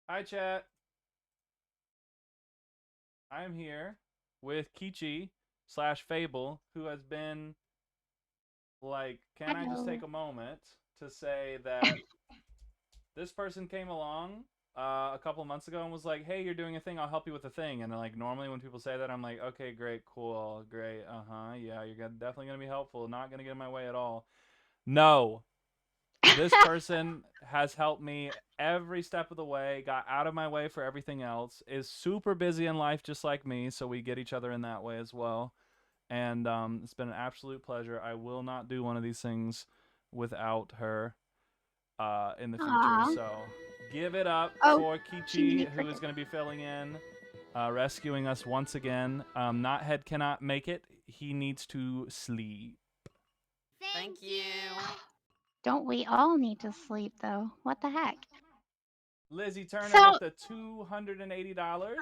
Hi, chat. I'm here with Kichi slash Fable, who has been like, can I just Hello. take a moment to say that this person came along a couple of months ago and was like, hey, you're doing a thing, I'll help you with a thing. And like, normally when people say that, I'm like, okay, great, cool, great, yeah, you're definitely going to be helpful, not going to get in my way at all. No, this person has helped me every step of the way, got out of my way for everything else, is super busy in life just like me, so we get each other in that way as well. And it's been an absolute pleasure. I will not do one of these things without her in the future. Aw. So give it up Oh, for she Kichi, muted for who is his. going to be filling in, rescuing us once again. Knothead cannot make it. He needs to sleep. Thank you. Don't we all need to sleep though? What the heck? Lizzie Turner with So, the $280.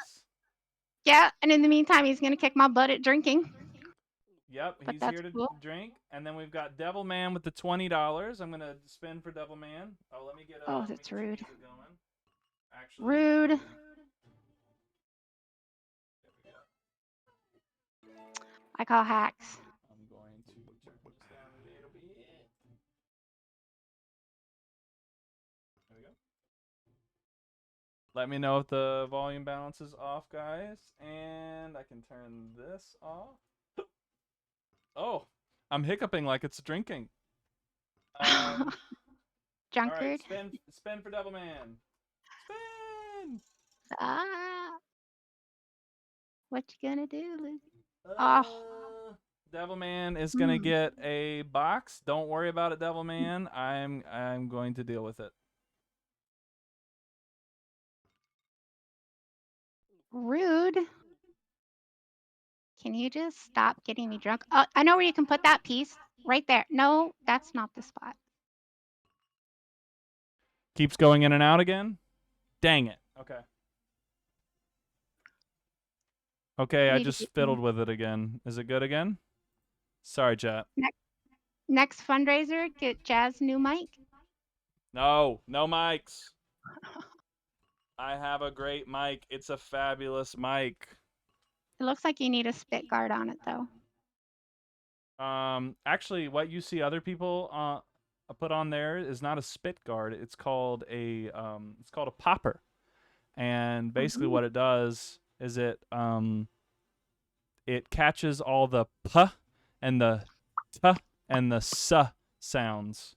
yeah, and in the meantime, he's gonna kick my butt at drinking, Yep, but he's that's here to cool. drink. And then we've got Devil Man with the $20. I'm gonna spin for Devil Man. Oh, Oh, let me that's get some rude. music going. Actually, Rude. there we go. I call hacks. I'm going to turn this down a little bit. There we go. Let me know if the volume balance is off, guys, and I can turn this off. Oh, I'm hiccuping like it's drinking. Um, all right, Drunkard. spin for Devil Man. Spin. Ah, what you gonna do, Lizzie? Oh, Uh, Devilman is gonna hmm. get a box. Don't worry about it, Devilman. I'm going to deal with it. Rude. Can you just stop getting me drunk? Oh, I know where you can put that piece. Right there. No, that's not the spot. Keeps going in and out again. Dang it. Okay. Okay, You I need to just get fiddled with it again. Is it good again? Sorry, chat. next fundraiser. Get Jazz new mic. No, no mics. I have a great mic. It's a fabulous mic. It looks like you need a spit guard on it though. Actually, what you see other people put on there is not a spit guard. It's called a popper. And basically, Mhm. what it does is it catches all the p and the t and the s sounds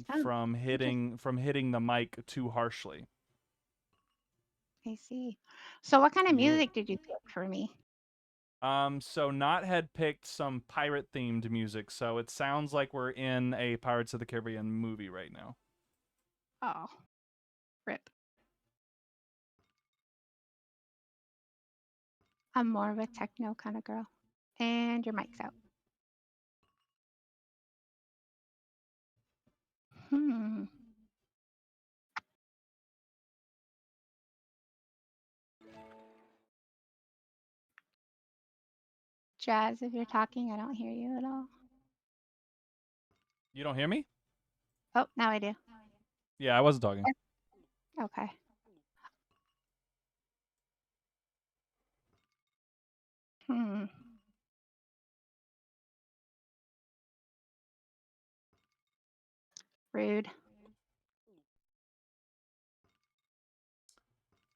Oh, interesting. from hitting the mic too harshly. I see. So what kind of Yeah. music did you pick for me? So Not had picked some pirate themed music, so it sounds like we're in a Pirates of the Caribbean movie right now. Oh, rip. I'm more of a techno kind of girl. And your mic's out. Hmm. Jazz, if you're talking, I don't hear you at all. You don't hear me? Oh, now I do. Yeah, I wasn't talking. Okay. Hmm. Rude.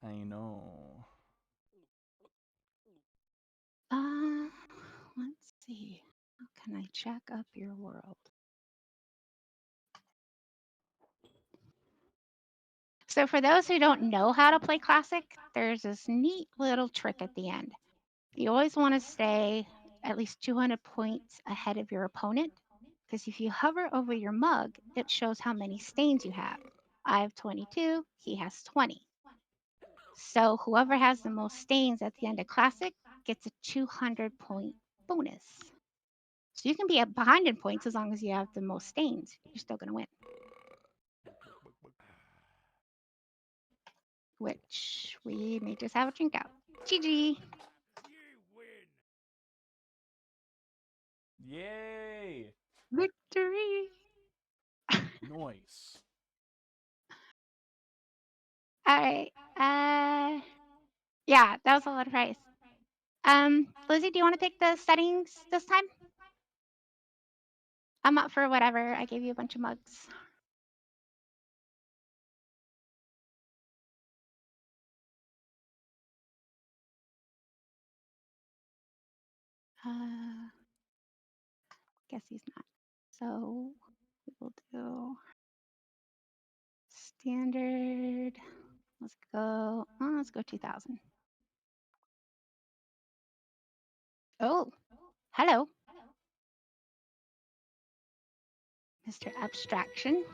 I know. Uh, let's see. How can I check up your world? So for those who don't know how to play classic, there's this neat little trick at the end. You always want to stay at least 200 points ahead of your opponent because if you hover over your mug, it shows how many stains you have. I have 22, he has 20. So whoever has the most stains at the end of classic gets a 200-point bonus. So you can be behind in points as long as you have the most stains. You're still going to win, which we may just have a drink out. GG. Yay! Victory. Noise. All right. Yeah, that was a lot of price. Lizzie, do you want to take the settings this time? I'm up for whatever. I gave you a bunch of mugs. Guess he's not. So we will do standard. Let's go. Let's go 2000. Oh, hello, Mr. Abstraction.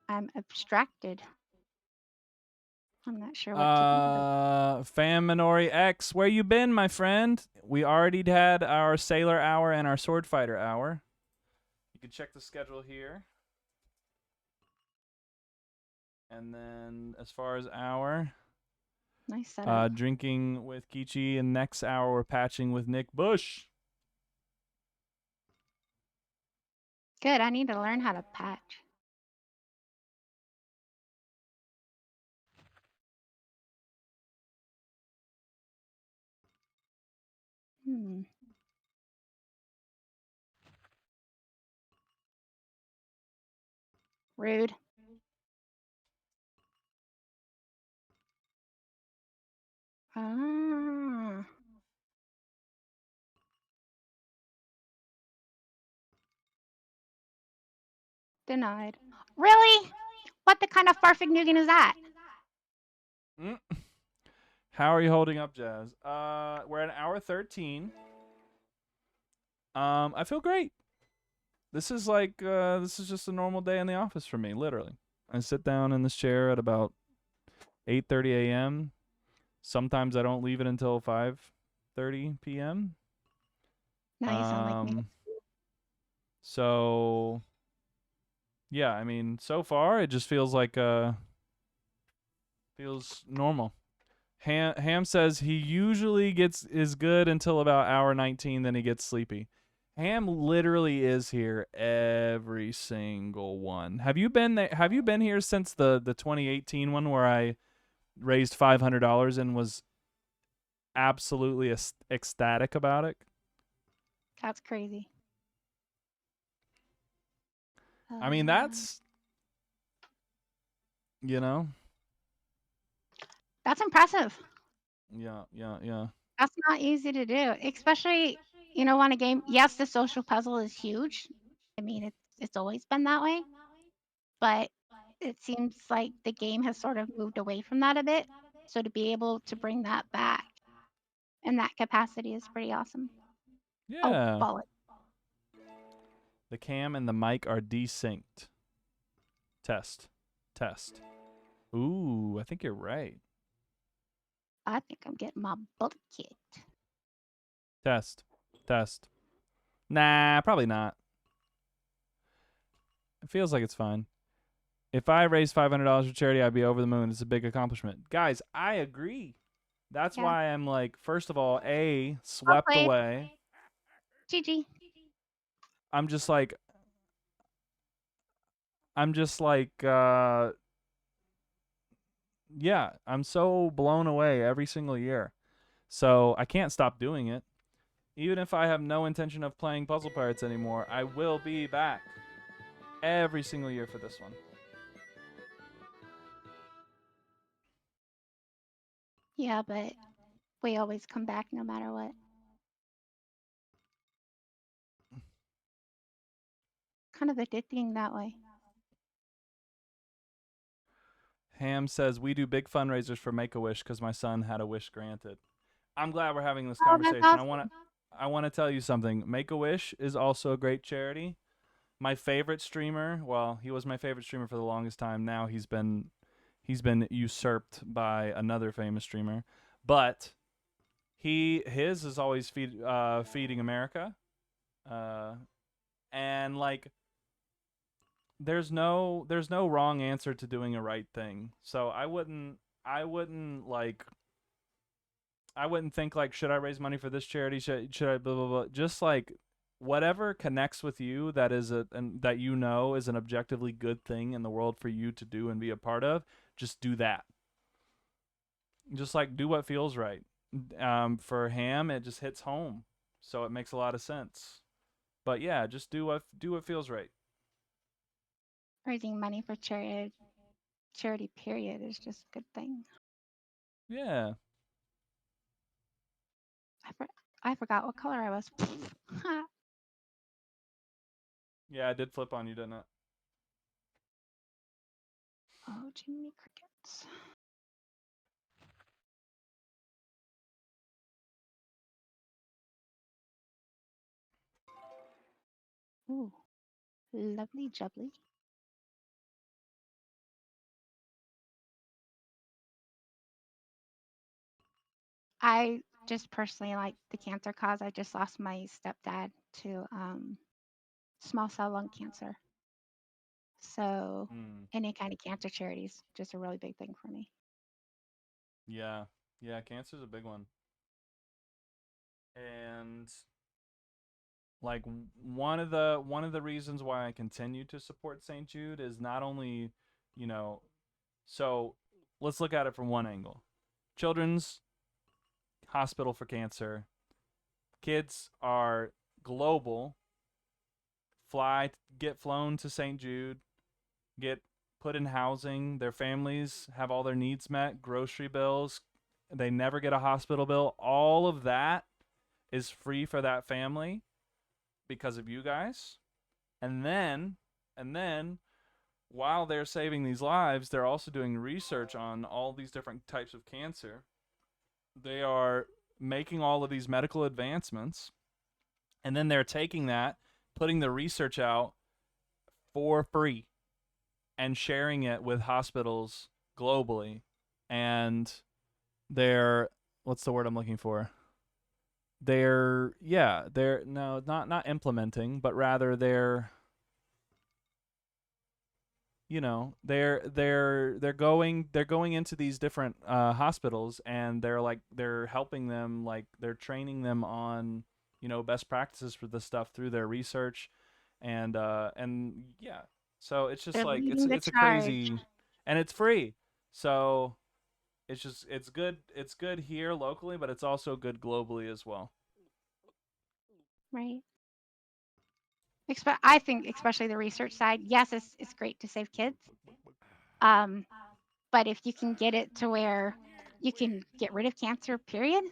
I'm abstracted. I'm not sure what to think about. Fan Minori X, where you been, my friend? We already had our Sailor Hour and our Sword Fighter Hour. You can check the schedule here. And then as far as hour, Nice setup. drinking with Kichi, and next hour we're patching with Nick Bush. Good. I need to learn how to patch. Rude. Ah. Denied. Really? What the kind of farfignugan is that? How are you holding up, Jazz? We're at hour 13. I feel great. This is like this is just a normal day in the office for me, literally. I sit down in this chair at about 8:30 a.m. Sometimes I don't leave it until 5:30 p.m. Now you sound like me. So yeah, I mean, so far it just feels like feels normal. Ham says he usually is good until about hour 19, then he gets sleepy. Ham literally is here every single one. Have you been there? Have you been here since the 2018 one where I raised $500 and was absolutely ecstatic about it? That's crazy. I mean, that's, you know. That's impressive. Yeah. That's not easy to do, especially, on a game. Yes, the social puzzle is huge. I mean, it's always been that way, but it seems like the game has sort of moved away from that a bit. So to be able to bring that back in that capacity is pretty awesome. Yeah. Oh, bullet. The cam and the mic are desynced. Test. Ooh, I think you're right. I think I'm getting my butt kicked. Test. Nah, probably not. It feels like it's fine. If I raised $500 for charity, I'd be over the moon. It's a big accomplishment. Guys, I agree. That's why I'm like, first of all, swept away. GG. I'm just like, yeah, I'm so blown away every single year. So I can't stop doing it. Even if I have no intention of playing Puzzle Pirates anymore, I will be back every single year for this one. Yeah, but we always come back no matter what. Kind of addicting that way. Ham says, we do big fundraisers for Make-A-Wish because my son had a wish granted. I'm glad we're having this conversation. That's awesome. I want to tell you something. Make-A-Wish is also a great charity. My favorite streamer, well, he was my favorite streamer for the longest time. Now he's been usurped by another famous streamer. But his is always feeding America. And like there's no wrong answer to doing a right thing. So I wouldn't think like, should I raise money for this charity? Should I blah blah blah? Just like whatever connects with you that is and that you know is an objectively good thing in the world for you to do and be a part of, just do that. Just like do what feels right. For Ham, it just hits home, so it makes a lot of sense. But yeah, just do what feels right. Raising money for charity period is just a good thing. Yeah. I, for, I forgot what color I was. Yeah, I did flip on you, didn't it? Oh, Jiminy Crickets. Ooh, lovely jubbly. I just personally like the cancer cause. I just lost my stepdad to small cell lung cancer. So Mm. any kind of cancer charity is just a really big thing for me. Yeah. Yeah, cancer's a big one. And like one of the reasons why I continue to support St. Jude is not only, you know, so let's look at it from one angle. Children's Hospital for Cancer. Kids are global. Get flown to St. Jude, get put in housing. Their families have all their needs met, grocery bills. They never get a hospital bill. All of that is free for that family because of you guys. And then, and then, while they're saving these lives, they're also doing research on all these different types of cancer. They are making all of these medical advancements, and then they're taking that, putting the research out for free, and sharing it with hospitals globally. And they're, what's the word I'm looking for? They're no, not implementing, but rather they're going into these different hospitals, and they're helping them, like they're training them on best practices for this stuff through their research. And yeah, so it's just They're like leading the it's a charge, crazy, and it's free. So it's good here locally, but it's also good globally as well. right? I think especially the research side. Yes, it's great to save kids. Um, but if you can get it to where you can get rid of cancer, period,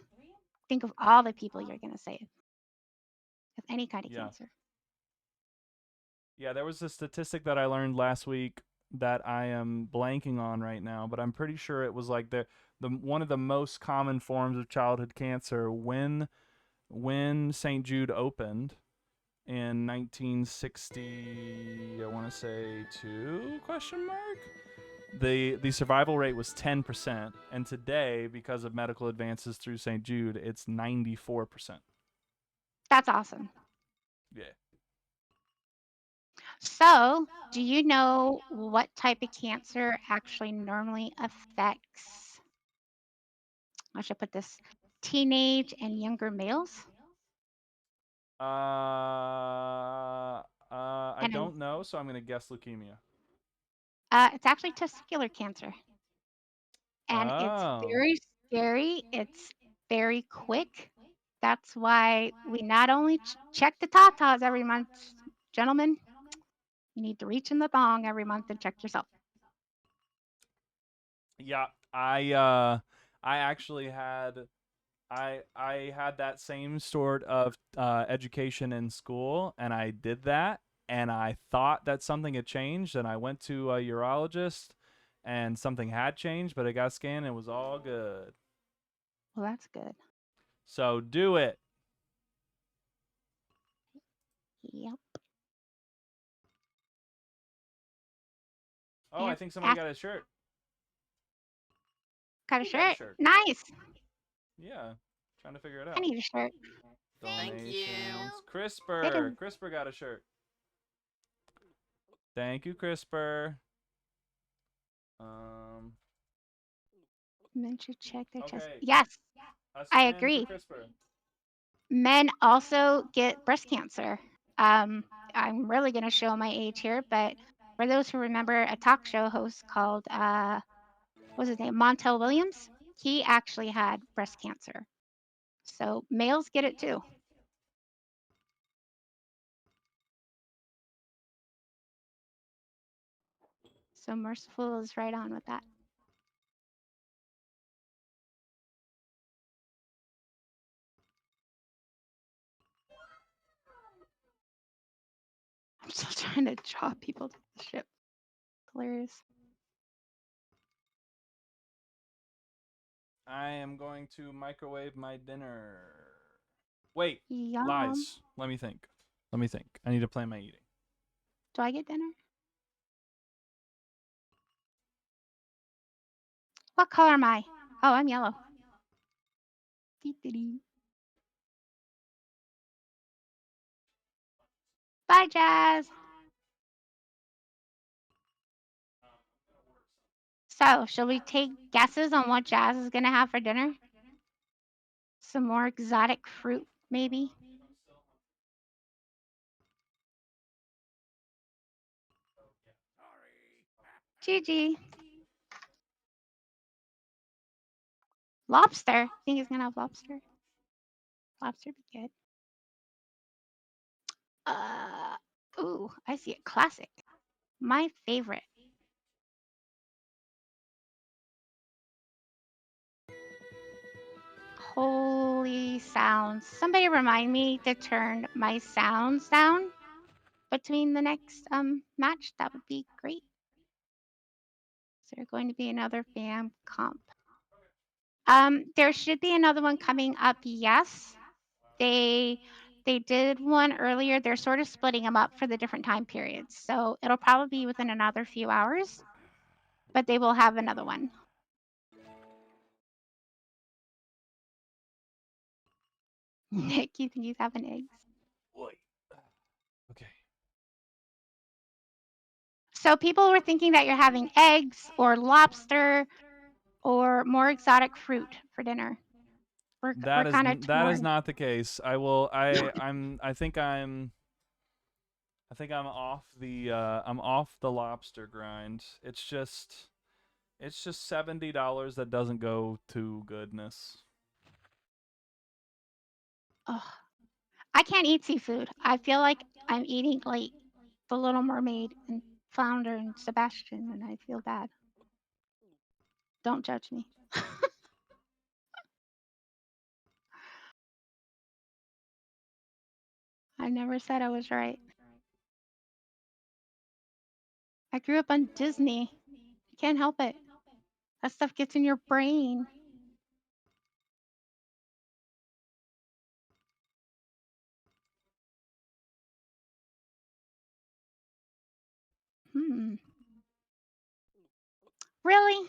think of all the people you're going to save with any kind of Yeah. cancer. Yeah, there was a statistic that I learned last week that I am blanking on right now, but I'm pretty sure it was like the one of the most common forms of childhood cancer when St. Jude opened in 1960, I want to say 2 question mark. The survival rate was 10%, and today, because of medical advances through St. Jude, it's 94%. That's awesome. Yeah. So, do you know what type of cancer actually normally affects, I should put this, teenage and younger males? I And don't know, so I'm gonna guess leukemia. it's actually testicular cancer. And it's Oh, very scary. It's very quick. That's why we not only check the tatas every month, gentlemen, you need to reach in the thong every month and check yourself. yeah. I actually had that same sort of education in school, and I did that, and I thought that something had changed, and I went to a urologist, and something had changed, but it got scanned, and it was all good. Well, that's good. So do it. Yep. Oh, I And think somebody ask, got a shirt. got a Who got a shirt. shirt? Nice. Yeah, trying to figure it I out. need a shirt. Thank Donations. you. They CRISPR. didn't CRISPR got a shirt. Thank you, CRISPR. Um. mention check their chest. Okay. Yes, A I spin for agree. CRISPR. Men also get breast cancer. I'm really going to show my age here, but for those who remember a talk show host called, what's his name, Montel Williams, he actually had breast cancer. So males get it too. So Merciful is right on with that. I'm still trying to draw people to the ship. Hilarious. I am going to microwave my dinner. Wait, Yum. lies. Let me think. I need to plan my eating. Do I get dinner? What color am I? Oh, I'm yellow. Bye, Jazz. So, shall we take guesses on what Jazz is going to have for dinner? Some more exotic fruit, maybe? Gigi. Lobster. Think he's going to have lobster? Lobster would be good. Ooh, I see it. Classic. My favorite. Holy sounds. Somebody remind me to turn my sounds down between the next match. That would be great. Is there going to be another fam comp? There should be another one coming up, yes. They did one earlier. They're sort of splitting them up for the different time periods. So it'll probably be within another few hours, but they will have another one. Nick, you think he's having eggs? Okay. So people were thinking that you're having eggs or lobster or more exotic fruit for dinner. We're kind of that is torn. not the case. I will. I think I'm off the lobster grind. It's just $70 that doesn't go to goodness. Ugh. I can't eat seafood. I feel like I'm eating like the Little Mermaid and Flounder and Sebastian, and I feel bad. Don't judge me. I never said I was right. I grew up on Disney. You can't help it. That stuff gets in your brain. Really?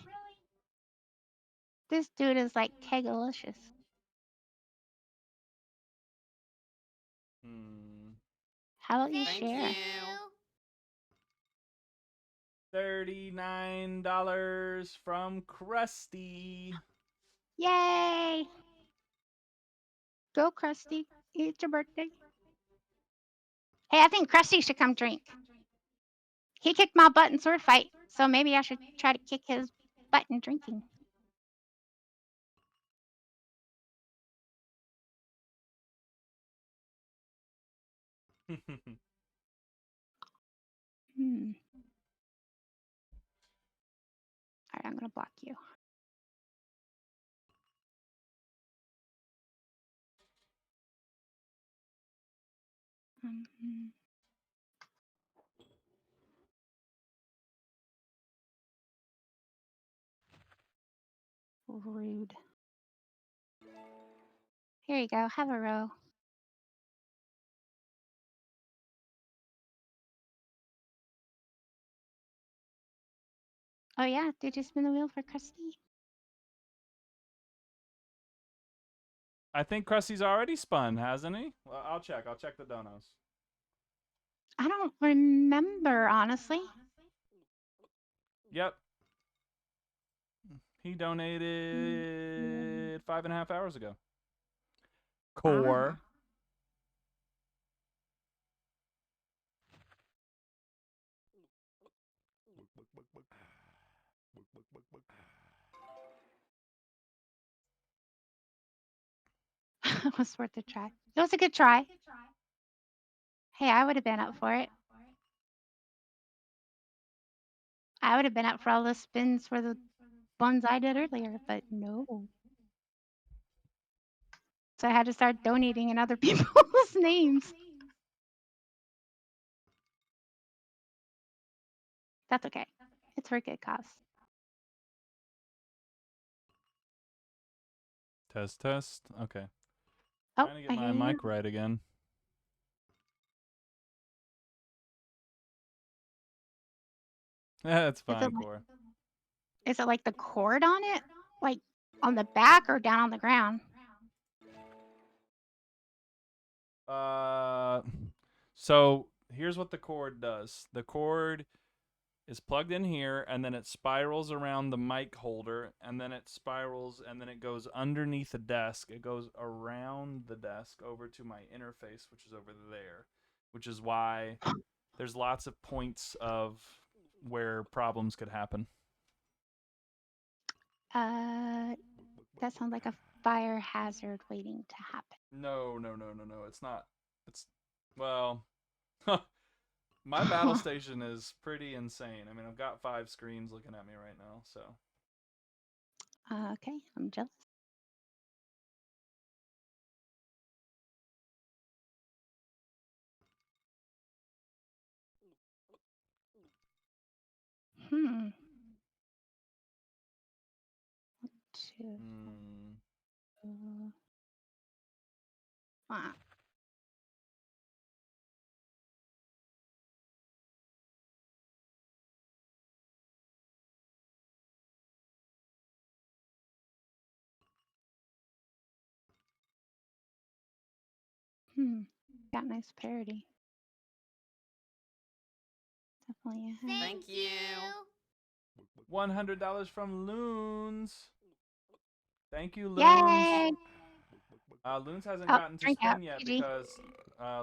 This dude is like kegalicious. How about you Thank share? you. $39 from Krusty. Yay! Go, Krusty. It's your birthday. Hey, I think Krusty should come drink. He kicked my butt in sword fight, so maybe I should try to kick his butt in drinking. All right, I'm going to block you. Rude. Here you go. Have a row. Oh, yeah. Did you spin the wheel for Krusty? I think Krusty's already spun, hasn't he? Well, I'll check. I'll check the donos. I don't remember, honestly. Yep. He donated 5.5 hours ago. Core. It was worth a try. It was a good try. Hey, I would have been up for it. I would have been up for all the spins for the ones I did earlier, but no. So I had to start donating in other people's names. That's okay. It's for a good cause. Test, test. Okay. Oh, Trying to I get hear my you now. mic right again. Yeah, it's fine, Cora. Is it like the cord on it? Like on the back or down on the ground? So here's what the cord does. The cord is plugged in here, and then it spirals around the mic holder, and then it spirals, and then it goes underneath the desk. It goes around the desk over to my interface, which is over there, which is why there's lots of points of where problems could happen. That sounds like a fire hazard waiting to happen. No. It's not. It's, well, my battle station is pretty insane. I mean, I've got 5 screens looking at me right now, so. Okay, I'm jealous. Two. Wow. Got nice parody. Definitely a hit. Thank you. $100 from Loons. Thank you, Loons. Yay! Loons hasn't Oh, gotten to drink out, spin yet Kichi. because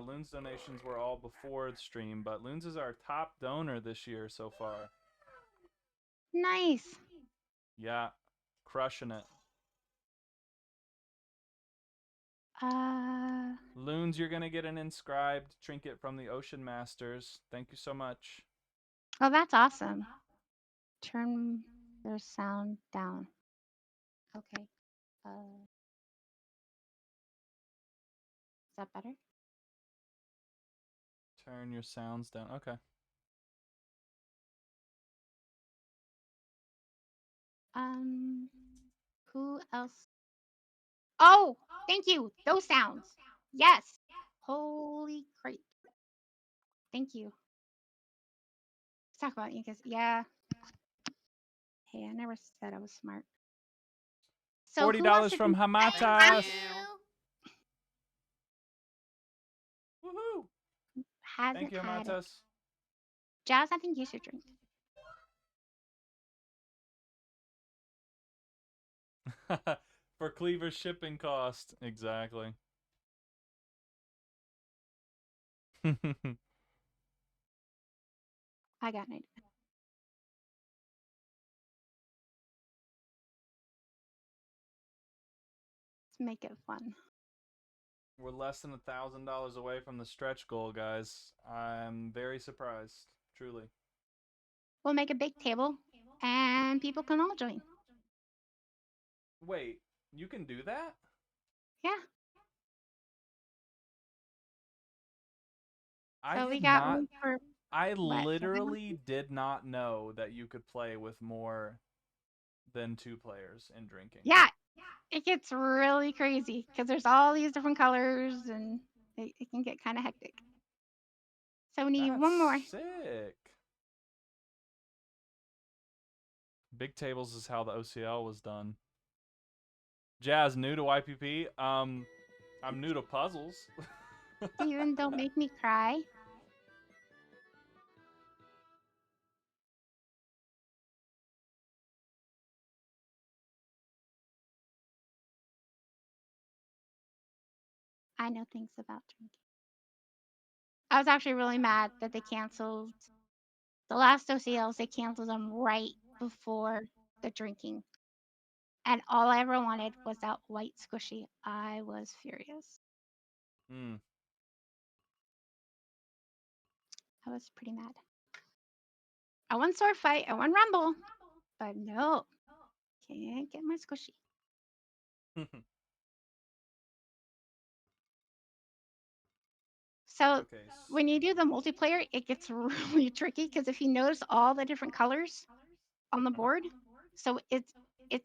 Loons donations were all before the stream, but Loons is our top donor this year so far. Nice. Yeah, crushing it. Loons, you're gonna get an inscribed trinket from the Ocean Masters. Thank you so much. Oh, that's awesome. Turn your sound down. Okay. Is that better? Turn your sounds down. Okay. Who else? Oh, thank you. Those sounds. Yes. Holy crap. Thank you. Let's talk about you guys. Yeah. Hey, I never said I was smart. So $40 from Hamatas. Woohoo! Hasn't Thank you, had it. Hamatas. Jazz, I think you should drink. For Cleaver's shipping cost. Exactly. I got an idea. Let's make it fun. We're less than $1,000 away from the stretch goal, guys. I'm very surprised, truly. We'll make a big table, and people can all join. Wait, you can do that? Yeah. I we did got not. room for I what? literally did not know that you could play with more than 2 players in drinking. Yeah, it gets really crazy because there's all these different colors, and it can get kind of hectic. So we need one more. Sick. Big tables is how the OCL was done. Jazz, new to YPP. I'm new to puzzles. Steven, don't make me cry. I know things about drinking. I was actually really mad that they canceled The last OCLs, they canceled them right before the drinking. And all I ever wanted was that white squishy. I was furious. Hmm. I was pretty mad. I won sword fight, I won rumble, but no, can't get my squishy. So Okay. when you do the multiplayer, it gets really tricky because if you notice all the different colors on the board, so it's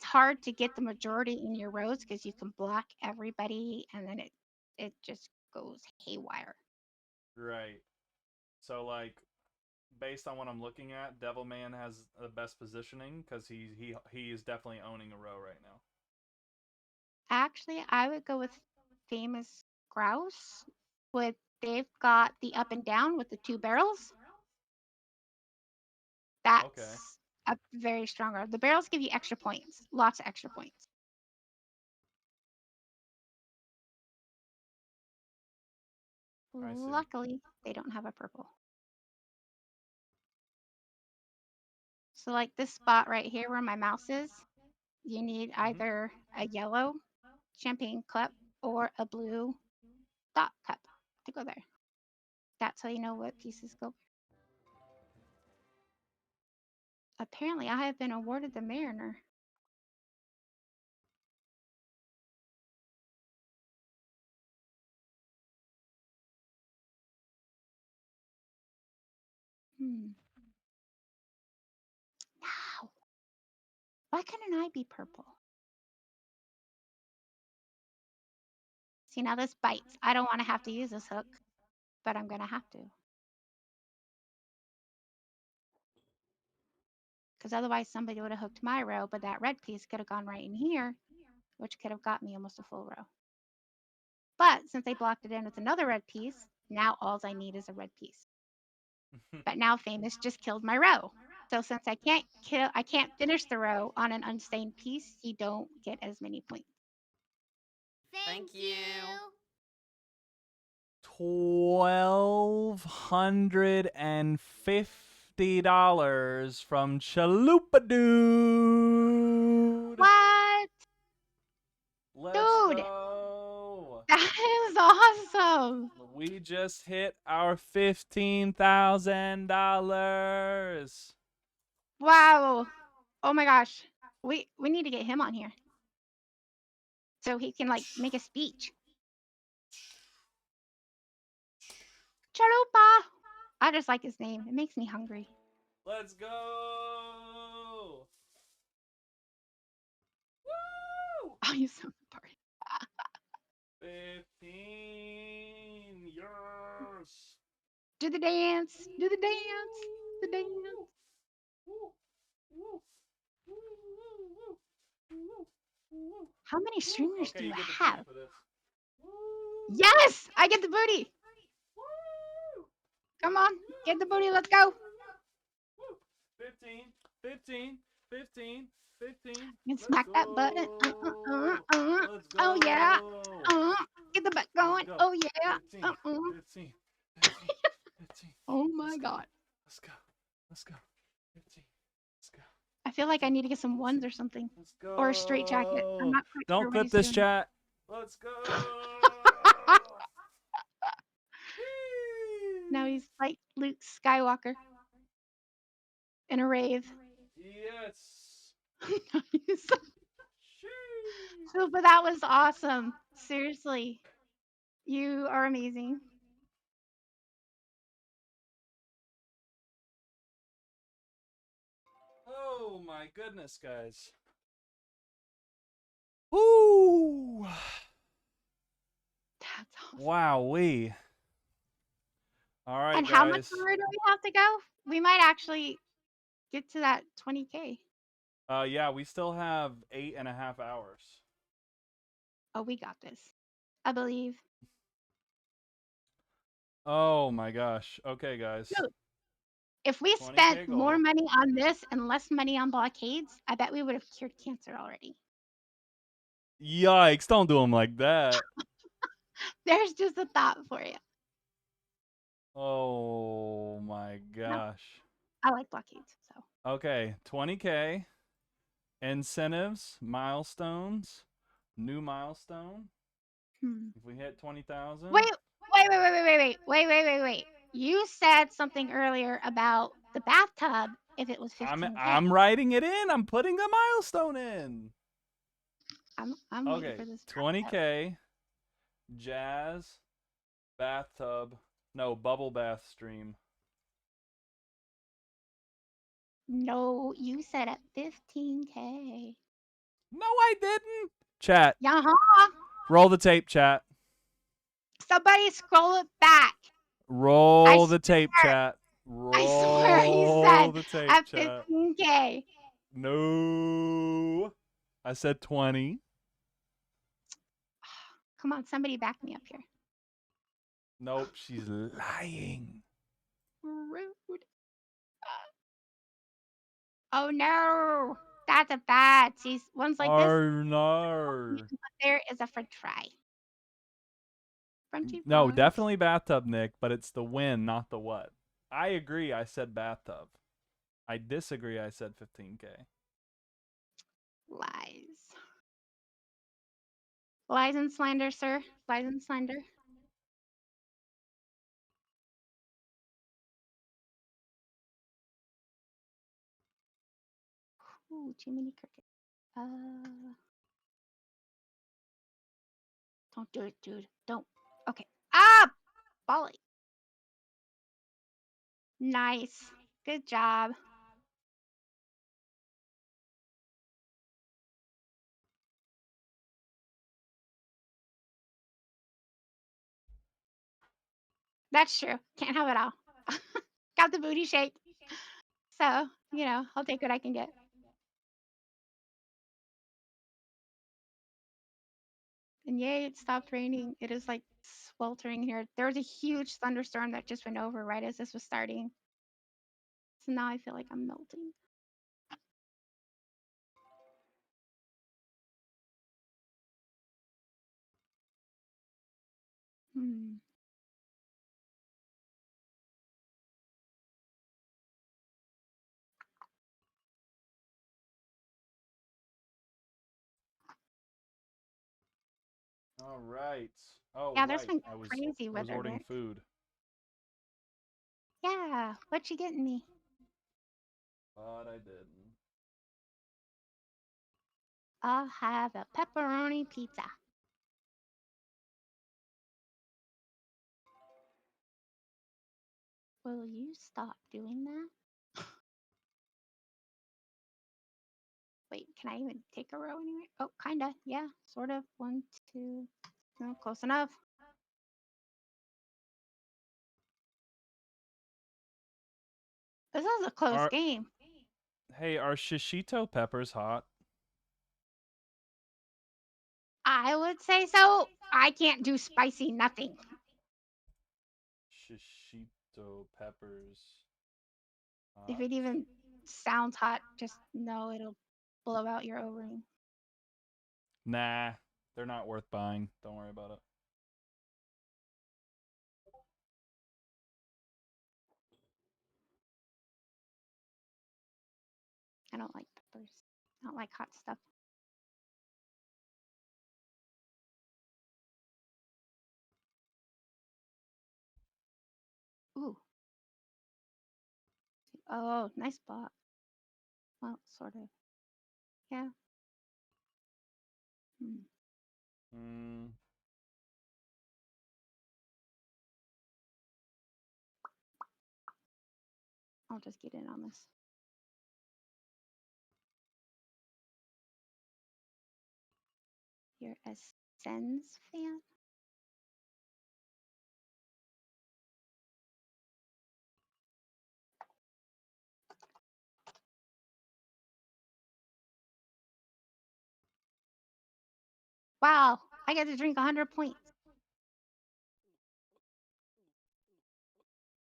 hard to get the majority in your rows because you can block everybody and then it just goes haywire. Right. So like, based on what I'm looking at, Devilman has the best positioning because he is definitely owning a row right now. Actually, I would go with famous grouse. They've got the up and down with the two barrels. Okay. That's a very strong row. The barrels give you extra points, lots of extra points. I see. Luckily, they don't have a purple. So like this spot right here where my mouse is, you need either a yellow champagne cup or a blue dot cup to go there. That's how you know what pieces go. Apparently, I have been awarded the Mariner. Now, why couldn't I be purple? See, now this bites. I don't want to have to use this hook, but I'm going to have to. Because otherwise somebody would have hooked my row, but that red piece could have gone right in here, which could have got me almost a full row. But since they blocked it in with another red piece, now all I need is a red piece. But now Famous just killed my row. So since I can't finish the row on an unstained piece, you don't get as many points. Thank you. $1,250 from Chalupa Dude. What? Let's Dude, go. that is awesome. We just hit our $15,000. Wow. Oh my gosh. We need to get him on here so he can like make a speech. Chalupa. I just like his name. It makes me hungry. Let's go. Woo! Oh, you so party. 15 years. Do the dance. Do the dance. The dance. How many streamers Okay, do you you get the have? booty for this. Yes, I get the booty. Come on, get the booty. Let's go. 15, 15, 15, 15. And Let's smack that go. button. Let's go. Oh yeah. Get the butt going. Go. Oh yeah. 15, 15, 15, 15. Oh my Let's go. god. Let's go. Let's go. 15. Let's go. I feel like I need to get some ones or something. Let's go. Or a straight jacket. I'm not quite Don't sure what clip he's this doing. chat. Let's go. Now he's like Luke Skywalker in a rave. Yes. Nice. So, but that was awesome. Seriously. You are amazing. Oh my goodness, guys. Woo! That's awesome. Wowee. All right, And guys. how much longer do we have to go? We might actually get to that 20K. Yeah, we still have 8.5 hours. Oh, we got this. I believe. Oh my gosh. Okay, guys. Dude, if we 20K spent goal. more money on this and less money on blockades, I bet we would have cured cancer already. Yikes, don't do them like that. There's just a thought for you. Oh my gosh. I like blockades. So Okay, 20K. Incentives, milestones, new milestone. If we hit 20,000. wait. You said something earlier about the bathtub. If it was 15K, I'm writing it in. I'm putting a milestone in. I'm waiting Okay, for this. 20K. Jazz, bathtub, no, bubble bath stream. No, you said at 15K. No, I didn't. Chat. Uh-huh. Roll the tape, chat. Somebody scroll it back. Roll the tape, chat. I swear he Roll said the tape, at chat. 15K. No. I said 20. Come on, somebody back me up here. Nope, she's lying. Rude. Oh no, that's a bad. See, ones like this. No. There is a French fry. Frenchy No, fries. definitely bathtub, Nick, but it's the when, not the what. I agree. I said bathtub. I disagree. I said 15K. Lies. Lies and slander, sir. Lies and slander. Ooh, too many crickets. Don't do it, dude. Don't. Okay. Ah! Bolly. Nice. Good job. That's true. Can't have it all. Got the booty shake. So, I'll take what I can get. And yay, it stopped raining. It is like sweltering here. There was a huge thunderstorm that just went over right as this was starting. So now I feel like I'm melting. Hmm. All right. Oh, Yeah, there's right. been I was crazy weather, ordering Nick. food. Yeah, what you getting me? But I didn't. I'll have a pepperoni pizza. Will you stop doing that? Wait, can I even take a row anywhere? Oh, kinda. Yeah, sort of. 1, 2. No, close enough. This is a close game. Hey, are shishito peppers hot? I would say so. I can't do spicy nothing. Shishito peppers. If Hot? it even sounds hot, just know it'll blow out your O-ring. Nah, they're not worth buying. Don't worry about it. I don't like peppers. I don't like hot stuff. Ooh. Oh, nice block. Well, sort of. Yeah. Hmm. I'll just get in on this. You're a Sens fan? Wow, I get to drink 100 points.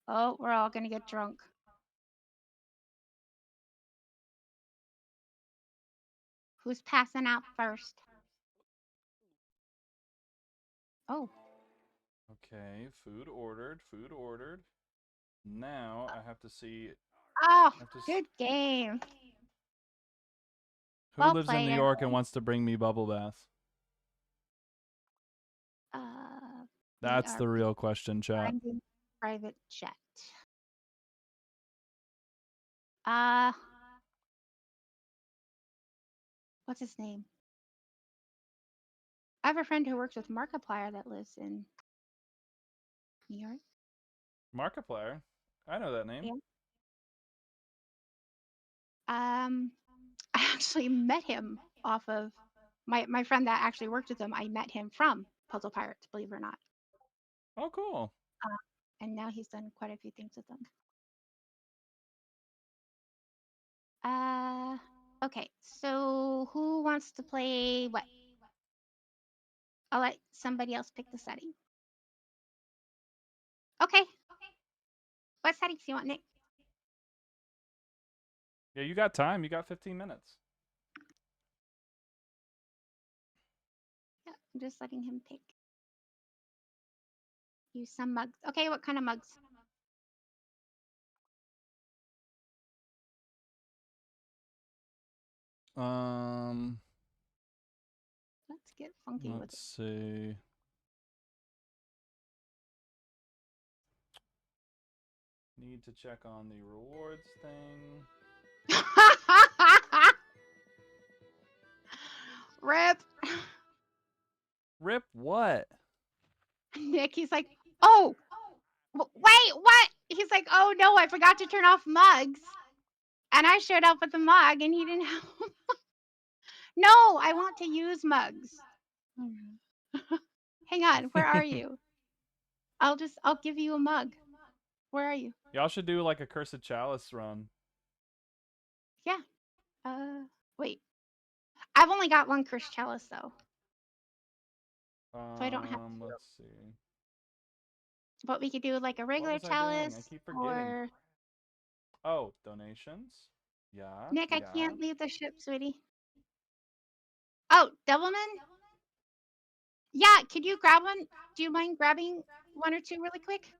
Oh, we're all gonna get drunk. Who's passing out first? Oh. Okay, food ordered. Food ordered. Now I have to see. Oh, have to good game. Who Well lives in played, New York and everyone. wants to bring me bubble bath? We That's are the real question, chat. finding private jet. What's his name? I have a friend who works with Markiplier that lives in New York. Markiplier? I know that name. Yeah. I actually met him off of my friend that actually worked with him. I met him from Puzzle Pirates, believe it or not. Oh, cool. And now he's done quite a few things with them. Okay, so who wants to play what? I'll let somebody else pick the setting. Okay. What settings do you want, Nick? Yeah, you got time. You got 15 minutes. Yeah, I'm just letting him pick. Use some mugs. Okay, what kind of mugs? Let's get funky with it. Let's see. Need to check on the rewards thing. Rip. Rip what? Nick, he's like, oh, wait, what? He's like, oh no, I forgot to turn off mugs. And I showed up with the mug and he didn't have No, I want to use mugs. Hang on, where are you? I'll give you a mug. Where are you? Y'all should do like a Cursed Chalice run. Yeah. Wait. I've only got one Cursed Chalice though. So I don't have to. Let's see. But we could do like a regular What was I doing? chalice I keep forgetting. or Oh, donations. Yeah. Nick, yeah. I can't leave the ship, sweetie. Oh, Doubleman? Yeah, could you grab one? Do you mind grabbing one or two really quick?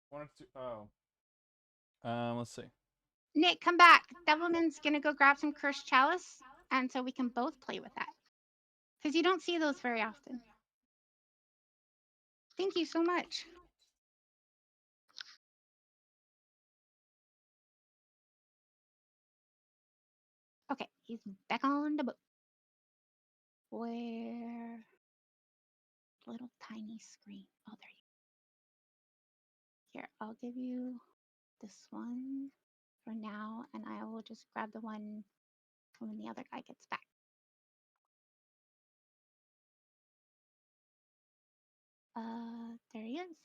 One or two. Oh. Let's see. Nick, come back. Doubleman's gonna go grab some Cursed Chalice, and so we can both play with that. Because you don't see those very often. Thank you so much. Okay, he's back on the boat. Where? Little tiny screen. Oh, there you go. Here, I'll give you this one for now, and I will just grab the one when the other guy gets back. There he is.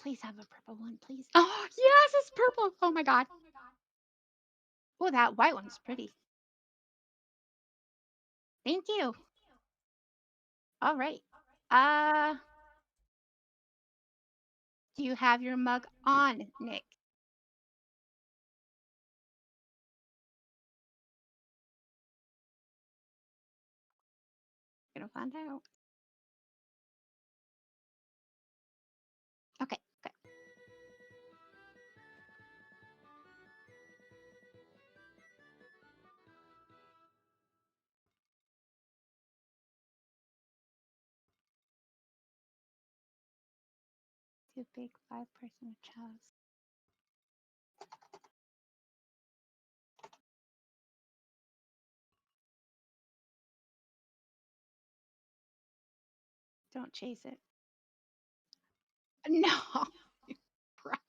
Please have a purple one, please. Oh, yes, it's purple. Oh my god. Oh, that white one's pretty. Thank you. All right. Do you have your mug on, Nick? Gonna find out. Okay, good. Too big 5-person chalice. Don't chase it. No, you brat.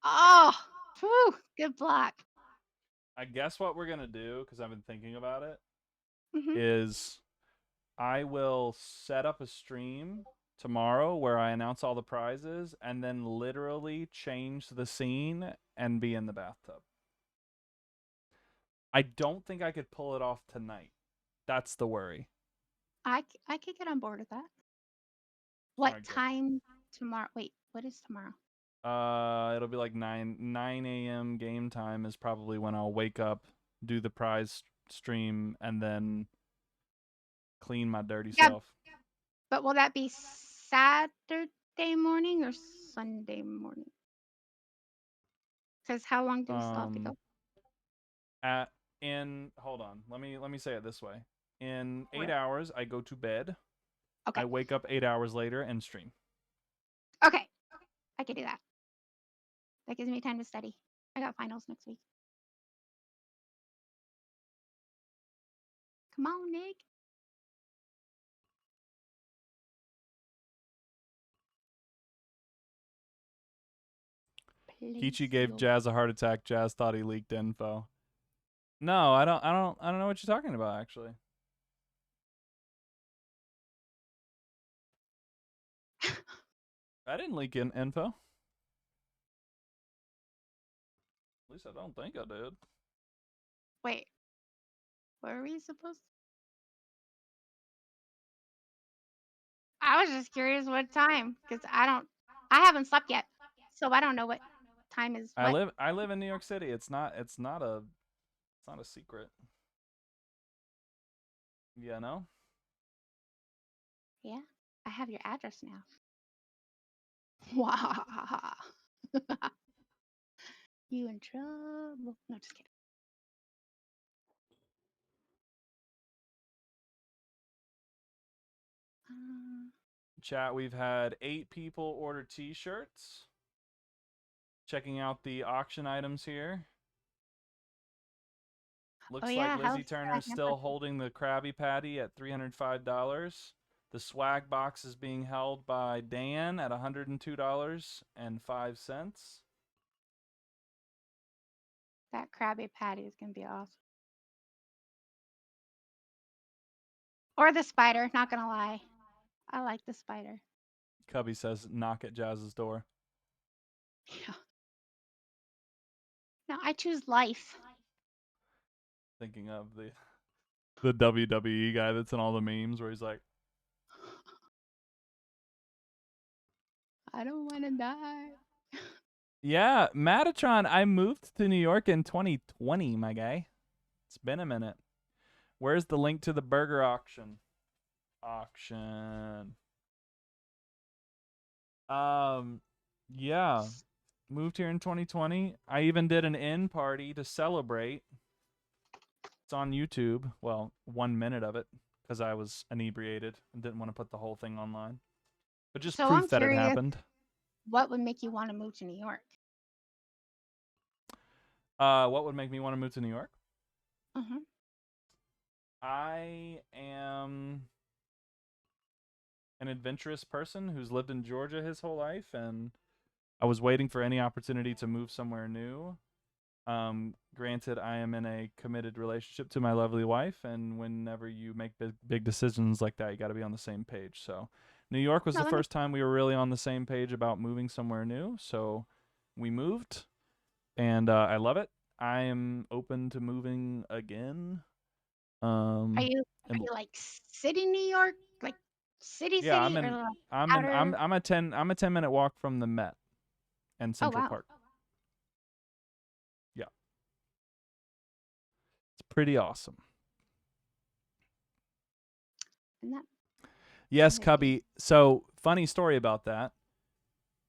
Oh, whew, good block. I guess what we're gonna do, because I've been thinking about it, Mhm. is I will set up a stream tomorrow where I announce all the prizes and then literally change the scene and be in the bathtub. I don't think I could pull it off tonight. That's the worry. I could get on board with that. What Alright, good. time tomorrow? Wait, what is tomorrow? It'll be like 9 a.m. game time is probably when I'll wake up, do the prize stream, and then clean my dirty Yeah. self. But will that be Saturday morning or Sunday morning? Because how long do we still have to go? Hold on. Let me say it this way. In 8 Right. hours, I go to bed. Okay. I wake up 8 hours later and stream. Okay. I can do that. That gives me time to study. I got finals next week. Come on, Nick. Kichi gave Jazz a heart attack. Jazz thought he leaked info. No, I don't know what you're talking about actually. I didn't leak info. At least I don't think I did. Wait. What are we supposed to? I was just curious what time, because I haven't slept yet, so I don't know what time is what. I live in New York City. It's not a secret. You know? Yeah, I have your address now. Wow. You in trouble? No, just kidding. Chat, we've had 8 people order t-shirts. Checking out the auction items here. Looks like Lizzie Turner is still holding the Krabby Patty at $305. The swag box is being held by Dan at $102.05. That Krabby Patty is gonna be awesome. Or the spider, not gonna lie. I like the spider. Cubby says, knock at Jazz's door. Yeah. No, I choose life. Thinking of the WWE guy that's in all the memes where he's like, I don't want to die. yeah, Matatron, I moved to New York in 2020, my guy. It's been a minute. Where's the link to the burger auction? Yeah. Moved here in 2020. I even did an in party to celebrate. It's on YouTube. Well, 1 minute of it because I was inebriated and didn't want to put the whole thing online. But just proof that it happened. What would make you want to move to New York? What would make me want to move to New York? Mm-hmm. I am an adventurous person who's lived in Georgia his whole life, and I was waiting for any opportunity to move somewhere new. Granted, I am in a committed relationship to my lovely wife, and whenever you make big decisions like that, you got to be on the same page. So, New York was the first time we were really on the same page about moving somewhere new. So, we moved, and I love it. I am open to moving again. Are you like city New York, like city? Yeah, city, or like outer? I'm a 10-minute walk from the Met and Central Park. Yeah, it's pretty awesome. Yes, Cubby. So funny story about that.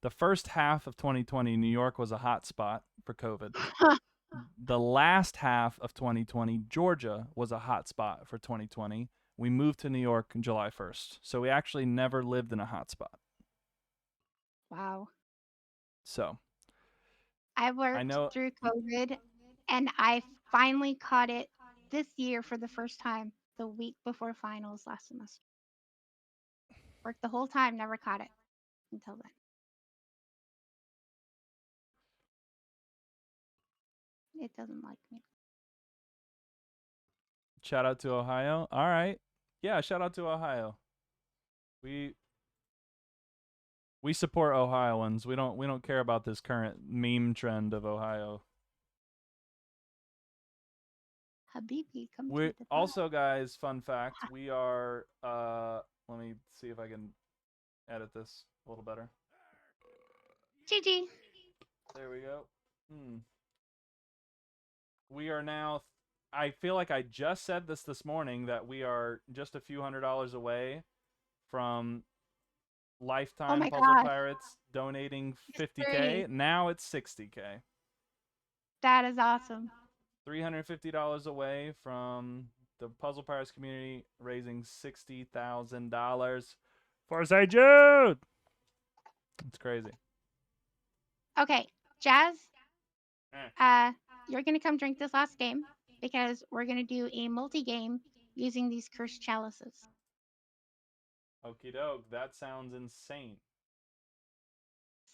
The first half of 2020, New York was a hot spot for COVID. The last half of 2020, Georgia was a hot spot for 2020. We moved to New York on July 1st. So we actually never lived in a hot spot. Wow. So I worked through COVID, and I finally caught it this year for the first time, the week before finals last semester. Worked the whole time, never caught it until then. It doesn't like me. Shout out to Ohio. All right. Yeah, shout out to Ohio. We support Ohioans. We don't care about this current meme trend of Ohio. Habibi, come to the also, guys, fun fact, we are let me see if I can edit this a little better. GG. There we go. We are now I feel like I just said this morning that we are just a few $100s away from Oh lifetime my Puzzle gosh, Pirates donating history. 50K. Now it's 60K. That is awesome. $350 away from the Puzzle Pirates community raising $60,000 for St. Jude. It's crazy. Okay, Jazz, Eh. you're gonna come drink this last game because we're gonna do a multi-game using these cursed chalices. Okie doke. That sounds insane.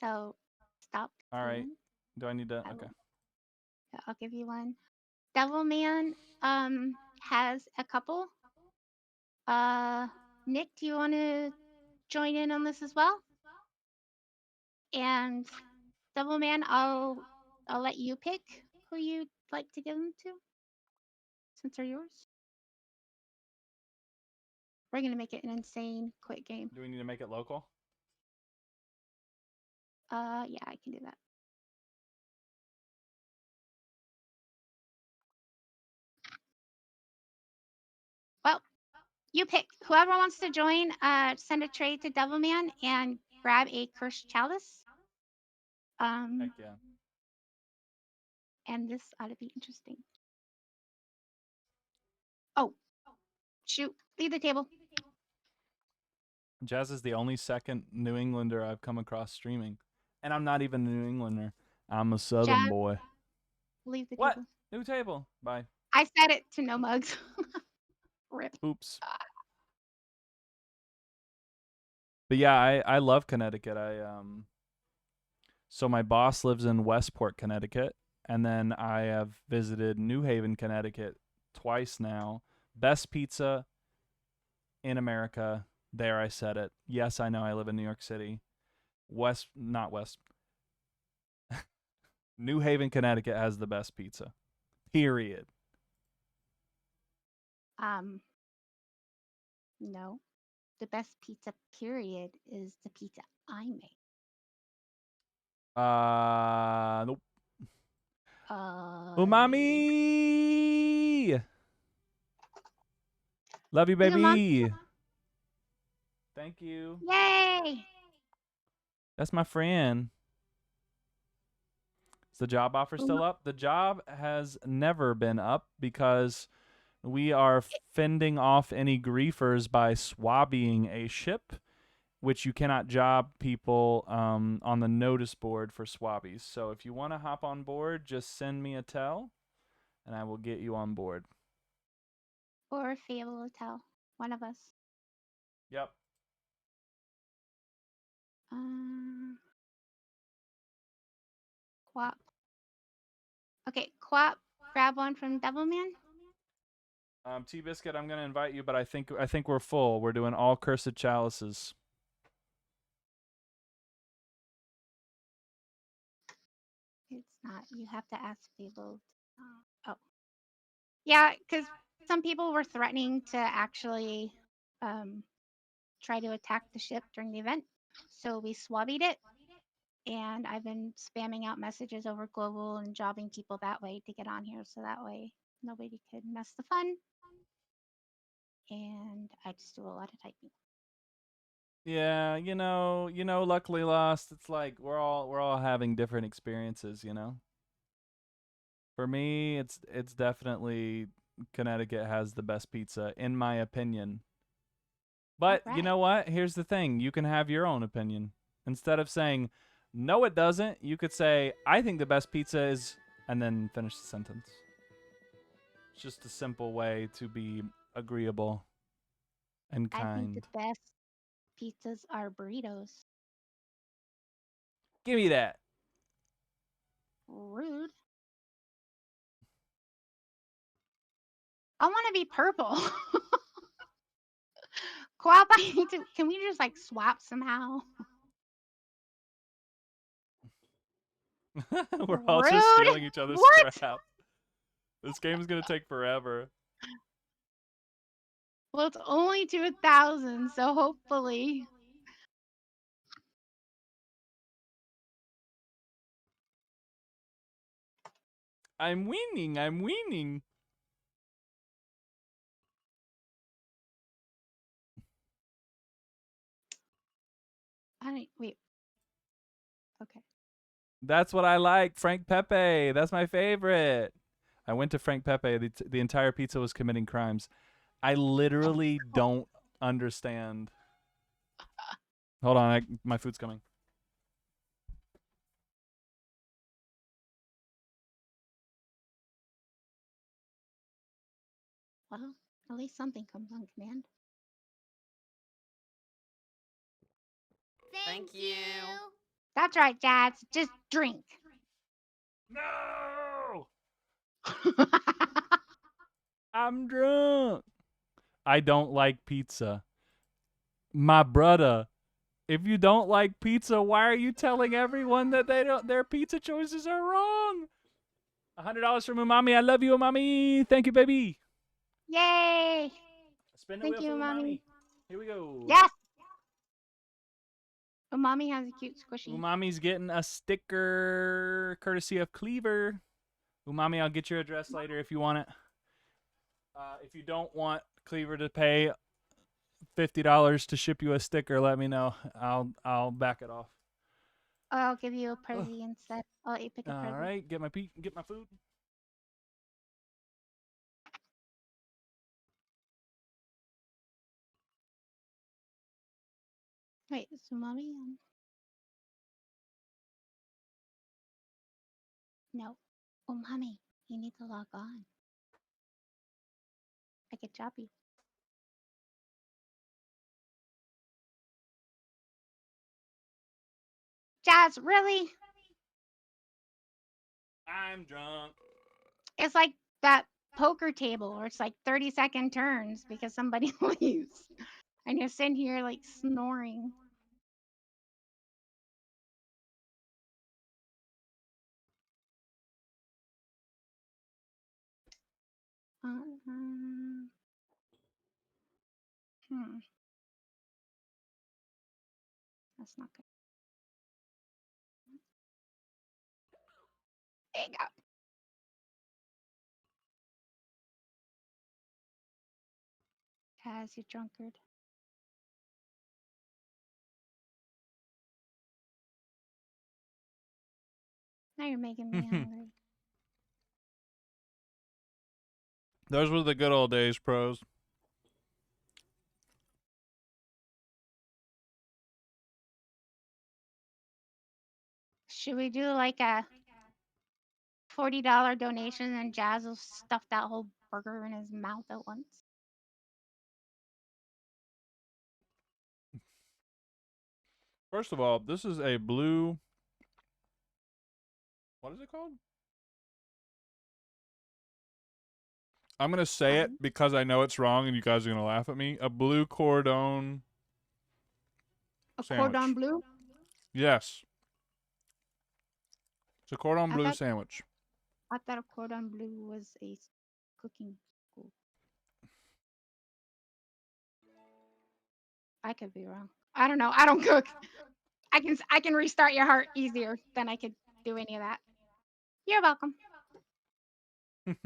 So stop. All right. Playing. Do I need to? I Okay. will, I'll give you one. Devilman has a couple. Nick, do you want to join in on this as well? And Devilman, I'll let you pick who you'd like to give them to, since they're yours. We're gonna make it an insane quick game. Do we need to make it local? Yeah, I can do that. Well, you pick. Whoever wants to join, send a trade to Devilman and grab a cursed chalice. Heck yeah. And this ought to be interesting. Oh, shoot! Leave the table. Jazz is the only second New Englander I've come across streaming. And I'm not even a New Englander. I'm a Southern Jazz, boy. leave the What? table. New table. Bye. I said it to no mugs. Rip. Oops. But yeah, I love Connecticut. So my boss lives in Westport, Connecticut, and then I have visited New Haven, Connecticut twice now. Best pizza in America. There, I said it. Yes, I know I live in New York City. Not West. New Haven, Connecticut has the best pizza. Period. No. The best pizza, period, is the pizza I make. Nope. Yeah. Umami! Love you, The umami. baby. Thank you. Yay! That's my friend. Is the job offer still up? The job has never been up because we are fending off any griefers by swabbing a ship, which you cannot job people on the notice board for swabbies. So if you want to hop on board, just send me a tell, and I will get you on board. Or Fable will tell. One of us. Yep. Quap. Okay, Quap, grab one from Devilman. T-Biscuit, I'm gonna invite you, but I think we're full. We're doing all cursed chalices. It's not. You have to ask Fable. Oh. Yeah, because some people were threatening to actually try to attack the ship during the event. So we swabbied it. And I've been spamming out messages over global and jobbing people that way to get on here. So that way nobody could mess the fun. And I just do a lot of typing. Yeah, luckily lost. It's like we're all having different experiences, For me, it's definitely Connecticut has the best pizza in my opinion. But you know what? Here's the thing. You can have your own opinion. Instead of saying, no, it doesn't, you could say, I think the best pizza is, and then finish the sentence. It's just a simple way to be agreeable and kind. I think the best pizzas are burritos. Give me that. Rude. I want to be purple. Quap, can we just like swap somehow? We're all just stealing each other's crap. This game is going to take forever. Well, it's only to 1,000, so hopefully. I'm winning. Wait. Okay. That's what I like. Frank Pepe. That's my favorite. I went to Frank Pepe. The entire pizza was committing crimes. I literally don't understand. Hold on. My food's coming. Well, at least something comes on command. Thank you. That's right, Jazz. Just drink. No! I'm drunk. I don't like pizza. My brother, if you don't like pizza, why are you telling everyone that their pizza choices are wrong? $100 from Umami. I love you, Umami. Thank you, baby. Yay! Spin the Thank wheel you, for Mommy. Umami. Here we go. Yes! Mommy has a cute squishy. Umami's getting a sticker courtesy of Cleaver. Umami, I'll get your address later if you want it. If you don't want Cleaver to pay $50 to ship you a sticker, let me know. I'll back it off. I'll give you a Prezi instead. I'll let you pick a Prezi. All right, get my food. Wait, so Mommy? No. Oh, Mommy, you need to log on. I could job you. Jazz, really? I'm drunk. It's like that poker table where it's like 30-second turns because somebody leaves. And you're sitting here like snoring. That's not good. There you go. Jazz, you drunkard. Now you're making me hungry. Those were the good old days, pros. Should we do like a $40 donation and Jazz will stuff that whole burger in his mouth at once? First of all, this is a blue. What is it called? I'm going to say it because I know it's wrong and you guys are going to laugh at me. A blue cordon sandwich. Cordon bleu? Yes. It's a cordon bleu thought- sandwich. I thought a cordon bleu was a cooking school. I could be wrong. I don't know. I don't cook. I can restart your heart easier than I could do any of that. You're welcome. Let's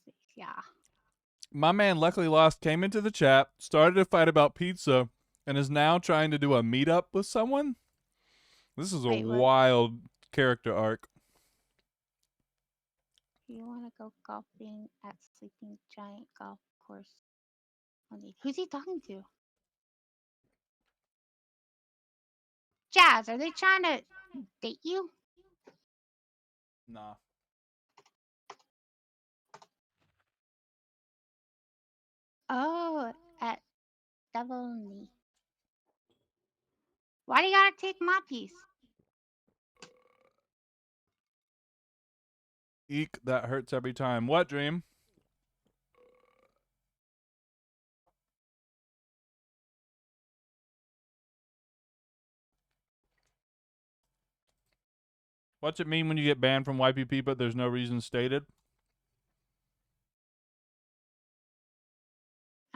see. Yeah. My man Luckily Lost came into the chat, started a fight about pizza, and is now trying to do a meetup with someone. This is a Wait, what? wild character arc. You want to go golfing at Sleeping Giant Golf Course? Who's he talking to? Jazz, are they trying to date you? Nah. Oh, at Devil Knee. Why do you gotta take my piece? Eek, that hurts every time. What, Dream? What's it mean when you get banned from YPP but there's no reason stated?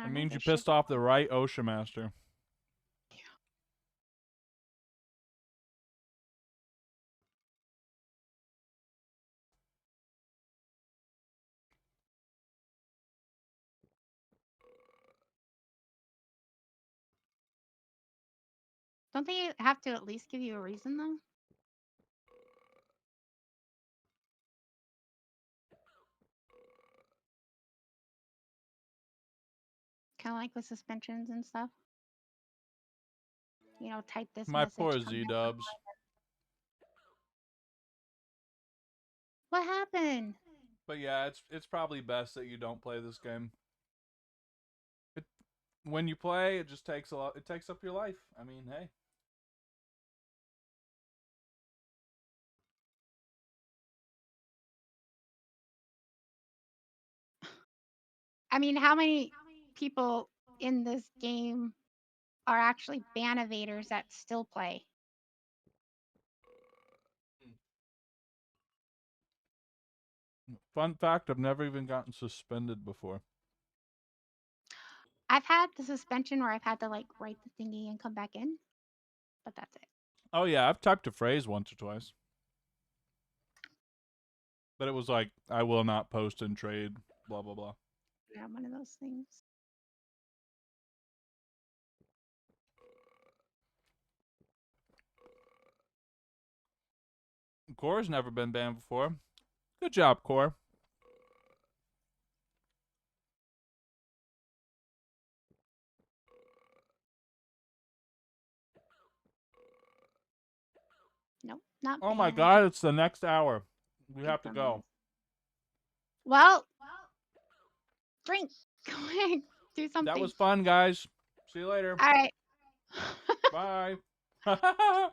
It means you pissed off the right OSHA master. Don't they have to at least give you a reason, though? Kind of like with suspensions and stuff. You know, type this My message. poor come back Z-dubs. What happened? But yeah, it's probably best that you don't play this game. When you play, it just takes a lot. It takes up your life. I mean, hey. I mean, how many people in this game are actually ban evaders that still play? Fun fact: I've never even gotten suspended before. I've had the suspension where I've had to like write the thingy and come back in, but that's it. Oh yeah, I've typed a phrase once or twice, but it was like, "I will not post and trade." Blah blah blah. Yeah, one of those things. Core's never been banned before. Good job, Core. Nope, not Oh my banned. god, it's the next hour. We have to go. Well, drink. Quick, do something. That was fun, guys. See you later. All right. Bye.